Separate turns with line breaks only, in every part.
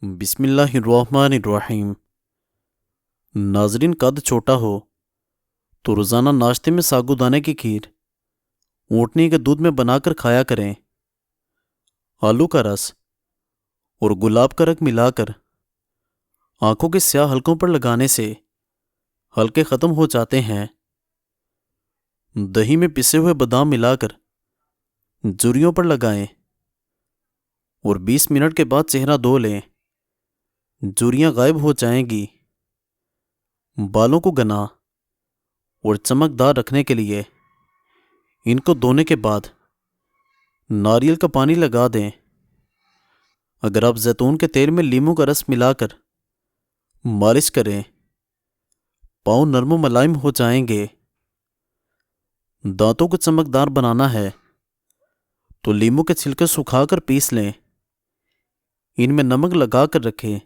بسم اللہ الرحمن الرحیم۔ ناظرین، قد چھوٹا ہو تو روزانہ ناشتے میں ساگودانے کی کھیر اونٹنی کے دودھ میں بنا کر کھایا کریں۔ آلو کا رس اور گلاب کا رنگ ملا کر آنکھوں کے سیاہ حلقوں پر لگانے سے حلقے ختم ہو جاتے ہیں۔ دہی میں پسے ہوئے بادام ملا کر جھریوں پر لگائیں اور 20 منٹ کے بعد چہرہ دھو لیں، جھریاں غائب ہو جائیں گی۔ بالوں کو گنا اور چمکدار رکھنے کے لیے ان کو دھونے کے بعد ناریل کا پانی لگا دیں۔ اگر آپ زیتون کے تیل میں لیموں کا رس ملا کر مالش کریں، پاؤں نرم و ملائم ہو جائیں گے۔ دانتوں کو چمکدار بنانا ہے تو لیموں کے چھلکے سکھا کر پیس لیں، ان میں نمک لگا کر رکھیں،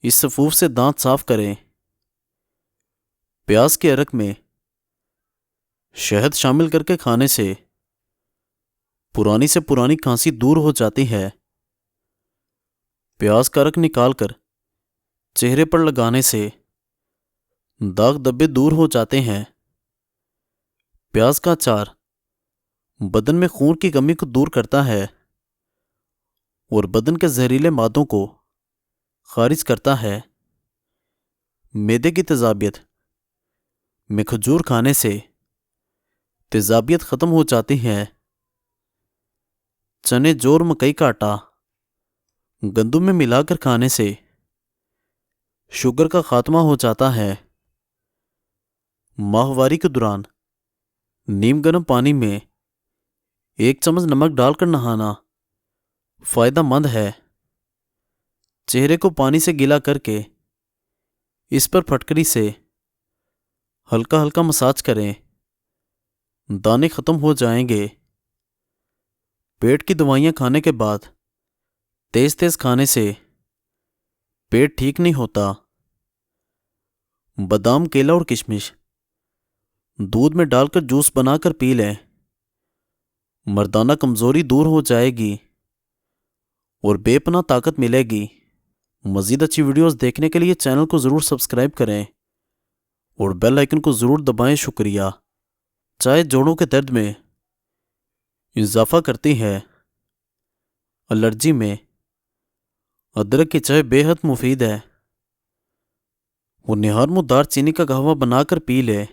اس سفوف سے دانت صاف کریں۔ پیاز کے عرق میں شہد شامل کر کے کھانے سے پرانی سے پرانی کھانسی دور ہو جاتی ہے۔ پیاز کا عرق نکال کر چہرے پر لگانے سے داغ دبے دور ہو جاتے ہیں۔ پیاز کا اچار بدن میں خون کی کمی کو دور کرتا ہے اور بدن کے زہریلے مادوں کو خارج کرتا ہے۔ معدے کی تیزابیت میں کھجور کھانے سے تیزابیت ختم ہو جاتی ہے۔ چنے، جو اور مکئی کا آٹا گندم میں ملا کر کھانے سے شوگر کا خاتمہ ہو جاتا ہے۔ ماہواری کے دوران نیم گرم پانی میں 1 چمچ نمک ڈال کر نہانا فائدہ مند ہے۔ چہرے کو پانی سے گیلا کر کے اس پر پھٹکری سے ہلکا ہلکا مساج کریں، دانے ختم ہو جائیں گے۔ پیٹ کی دوائیاں کھانے کے بعد تیز تیز کھانے سے پیٹ ٹھیک نہیں ہوتا۔ بادام، کیلا اور کشمش دودھ میں ڈال کر جوس بنا کر پی لیں، مردانہ کمزوری دور ہو جائے گی اور بے پناہ طاقت ملے گی۔ مزید اچھی ویڈیوز دیکھنے کے لیے چینل کو ضرور سبسکرائب کریں اور بیل آئیکن کو ضرور دبائیں۔ شکریہ۔ چائے جوڑوں کے درد میں اضافہ کرتی ہے۔ الرجی میں ادرک کی چائے بے حد مفید ہے۔ وہ نہار منہ دار چینی کا قہوہ بنا کر پی لے۔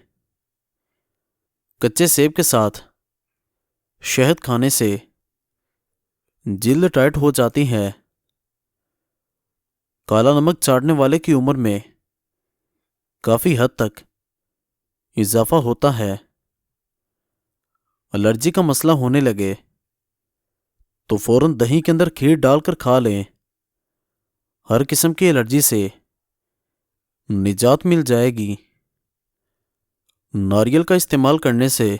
کچے سیب کے ساتھ شہد کھانے سے جلد ٹائٹ ہو جاتی ہے۔ کالا نمک چاٹنے والے کی عمر میں کافی حد تک اضافہ ہوتا ہے۔ الرجی کا مسئلہ ہونے لگے تو فوراً دہی کے اندر کھیر ڈال کر کھا لیں، ہر قسم کی الرجی سے نجات مل جائے گی۔ ناریل کا استعمال کرنے سے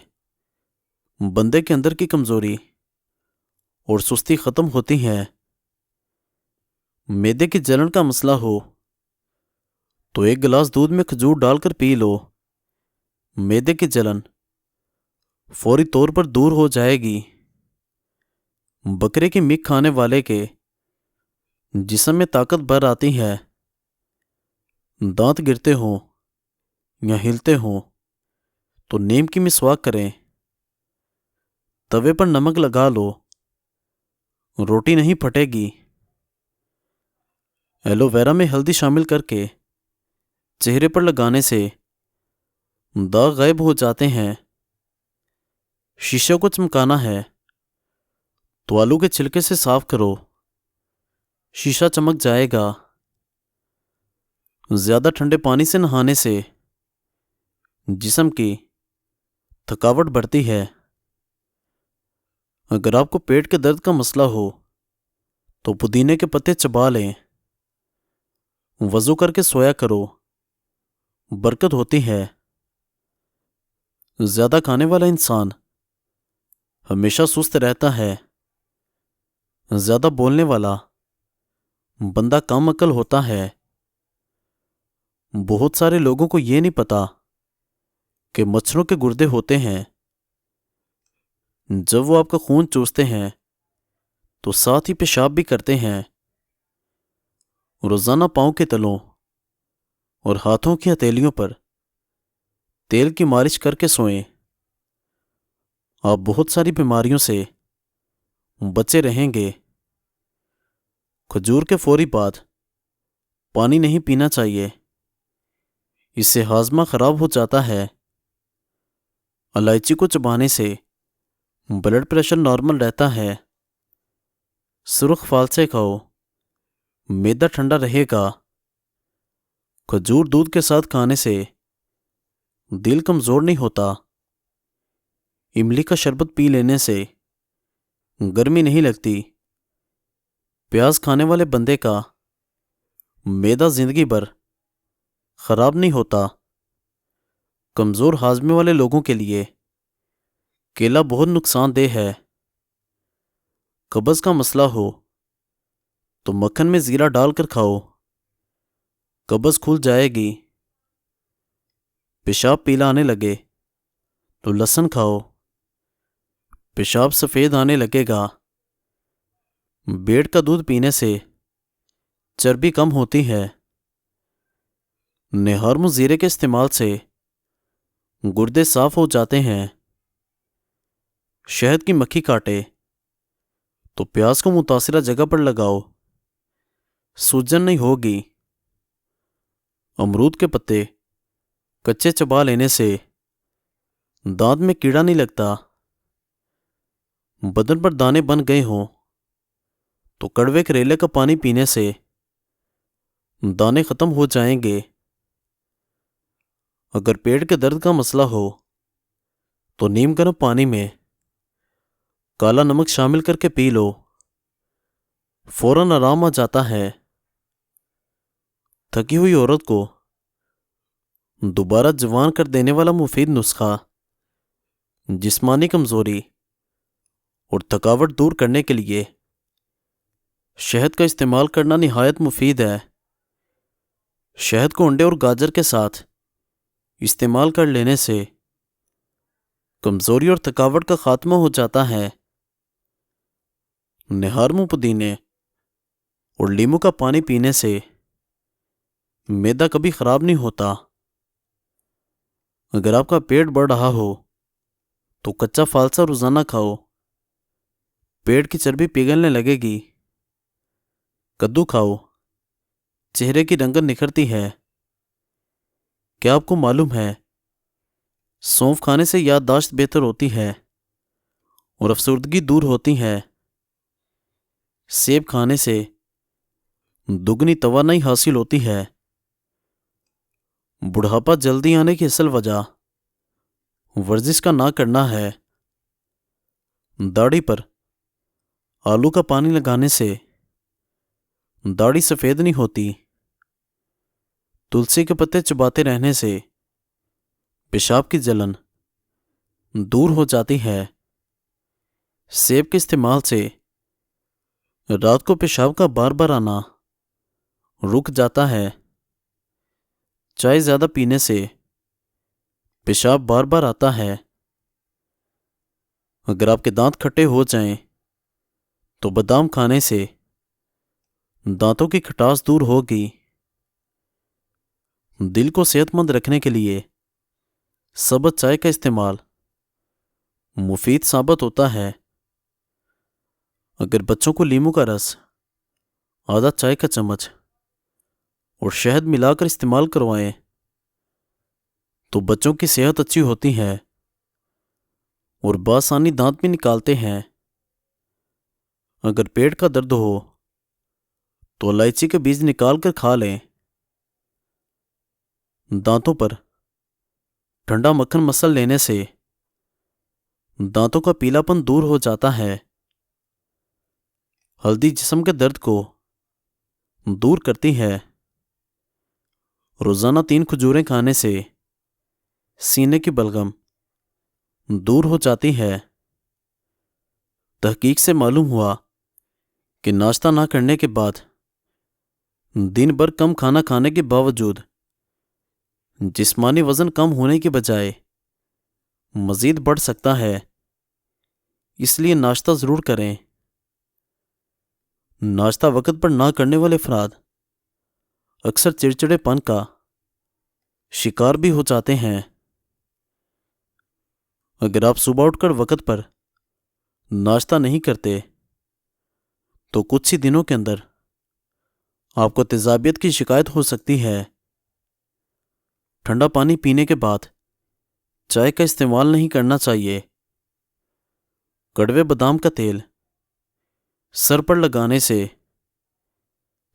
بندے کے اندر کی کمزوری اور سستی ختم ہوتی ہے۔ معدے کی جلن کا مسئلہ ہو تو 1 گلاس دودھ میں کھجور ڈال کر پی لو، معدے کی جلن فوری طور پر دور ہو جائے گی۔ بکرے کی میٹ کھانے والے کے جسم میں طاقت بھر آتی ہے۔ دانت گرتے ہوں یا ہلتے ہوں تو نیم کی مسواک کریں، توے پر نمک لگا لو، روٹی نہیں پھٹے گی۔ ایلو ویرا میں ہلدی شامل کر کے چہرے پر لگانے سے داغ غائب ہو جاتے ہیں۔ شیشے کو چمکانا ہے تو آلو کے چھلکے سے صاف کرو، شیشہ چمک جائے گا۔ زیادہ ٹھنڈے پانی سے نہانے سے جسم کی تھکاوٹ بڑھتی ہے۔ اگر آپ کو پیٹ کے درد کا مسئلہ ہو تو پودینے کے پتے چبا لیں، وضو کر کے سویا کرو، برکت ہوتی ہے۔ زیادہ کھانے والا انسان ہمیشہ سست رہتا ہے۔ زیادہ بولنے والا بندہ کم عقل ہوتا ہے۔ بہت سارے لوگوں کو یہ نہیں پتا کہ مچھروں کے گردے ہوتے ہیں۔ جب وہ آپ کا خون چوستے ہیں تو ساتھ ہی پیشاب بھی کرتے ہیں۔ روزانہ پاؤں کے تلوں اور ہاتھوں کی ہتھیلیوں پر تیل کی مالش کر کے سوئیں۔ آپ بہت ساری بیماریوں سے بچے رہیں گے۔ کھجور کے فوری بعد پانی نہیں پینا چاہیے، اس سے ہاضمہ خراب ہو جاتا ہے۔ الائچی کو چبانے سے بلڈ پریشر نارمل رہتا ہے۔ سرخ فالسے کھاؤ، معدہ ٹھنڈا رہے گا۔ کھجور دودھ کے ساتھ کھانے سے دل کمزور نہیں ہوتا۔ املی کا شربت پی لینے سے گرمی نہیں لگتی۔ پیاز کھانے والے بندے کا معدہ زندگی بھر خراب نہیں ہوتا۔ کمزور ہاضمے والے لوگوں کے لیے کیلا بہت نقصان دہ ہے۔ قبض کا مسئلہ ہو تو مکھن میں زیرہ ڈال کر کھاؤ، قبض کھل جائے گی۔ پیشاب پیلا آنے لگے تو لہسن کھاؤ، پیشاب سفید آنے لگے گا۔ بیٹ کا دودھ پینے سے چربی کم ہوتی ہے۔ نہارم زیرے کے استعمال سے گردے صاف ہو جاتے ہیں۔ شہد کی مکھی کاٹے تو پیاز کو متاثرہ جگہ پر لگاؤ، سوجن نہیں ہوگی۔ امرود کے پتے کچے چبا لینے سے دانت میں کیڑا نہیں لگتا۔ بدن پر دانے بن گئے ہوں تو کڑوے کریلے کا پانی پینے سے دانے ختم ہو جائیں گے۔ اگر پیٹ کے درد کا مسئلہ ہو تو نیم گرم پانی میں کالا نمک شامل کر کے پی لو، فوراً آرام آ جاتا ہے۔ تھکی ہوئی عورت کو دوبارہ جوان کر دینے والا مفید نسخہ جسمانی کمزوری اور تھکاوٹ دور کرنے کے لیے شہد کا استعمال کرنا نہایت مفید ہے۔ شہد کو انڈے اور گاجر کے ساتھ استعمال کر لینے سے کمزوری اور تھکاوٹ کا خاتمہ ہو جاتا ہے۔ نہارم پودینے اور لیموں کا پانی پینے سے معدہ کبھی خراب نہیں ہوتا۔ اگر آپ کا پیٹ بڑھ رہا ہو تو کچا فالسا روزانہ کھاؤ، پیٹ کی چربی پگھلنے لگے گی۔ کدو کھاؤ، چہرے کی رنگت نکھرتی ہے۔ کیا آپ کو معلوم ہے سونف کھانے سے یادداشت بہتر ہوتی ہے اور افسردگی دور ہوتی ہے؟ سیب کھانے سے دگنی توانائی حاصل ہوتی ہے۔ بڑھاپا جلدی آنے کی اصل وجہ ورزش کا نہ کرنا ہے۔ داڑھی پر آلو کا پانی لگانے سے داڑھی سفید نہیں ہوتی۔ تلسی کے پتے چباتے رہنے سے پیشاب کی جلن دور ہو جاتی ہے۔ سیب کے استعمال سے رات کو پیشاب کا بار بار آنا رک جاتا ہے۔ چائے زیادہ پینے سے پیشاب بار بار آتا ہے۔ اگر آپ کے دانت کھٹے ہو جائیں تو بادام کھانے سے دانتوں کی کھٹاس دور ہوگی۔ دل کو صحت مند رکھنے کے لیے سبز چائے کا استعمال مفید ثابت ہوتا ہے۔ اگر بچوں کو لیموں کا رس، آدھا چائے کا چمچ اور شہد ملا کر استعمال کروائیں تو بچوں کی صحت اچھی ہوتی ہے اور بآسانی دانت بھی نکالتے ہیں۔ اگر پیٹ کا درد ہو تو الائچی کے بیج نکال کر کھا لیں۔ دانتوں پر ٹھنڈا مکھن مسل لینے سے دانتوں کا پیلا پن دور ہو جاتا ہے۔ ہلدی جسم کے درد کو دور کرتی ہے۔ روزانہ 3 کھجوریں کھانے سے سینے کی بلغم دور ہو جاتی ہے۔ تحقیق سے معلوم ہوا کہ ناشتہ نہ کرنے کے بعد دن بھر کم کھانا کھانے کے باوجود جسمانی وزن کم ہونے کے بجائے مزید بڑھ سکتا ہے۔ اس لیے ناشتہ ضرور کریں۔ ناشتہ وقت پر نہ کرنے والے افراد اکثر چڑچڑے پن کا شکار بھی ہو جاتے ہیں۔ اگر آپ صبح اٹھ کر وقت پر ناشتہ نہیں کرتے تو کچھ ہی دنوں کے اندر آپ کو تیزابیت کی شکایت ہو سکتی ہے۔ ٹھنڈا پانی پینے کے بعد چائے کا استعمال نہیں کرنا چاہیے۔ کڑوے بادام کا تیل سر پر لگانے سے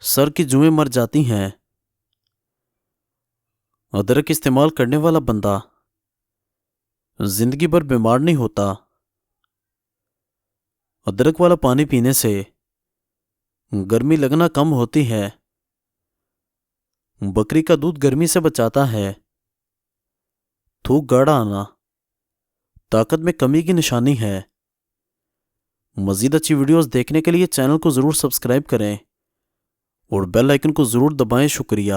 سر کی جوئیں مر جاتی ہیں۔ ادرک استعمال کرنے والا بندہ زندگی بھر بیمار نہیں ہوتا۔ ادرک والا پانی پینے سے گرمی لگنا کم ہوتی ہے۔ بکری کا دودھ گرمی سے بچاتا ہے۔ تھوک گاڑھا آنا طاقت میں کمی کی نشانی ہے۔ مزید اچھی ویڈیوز دیکھنے کے لیے چینل کو ضرور سبسکرائب کریں اور بیل آئیکن کو ضرور دبائیں۔ شکریہ۔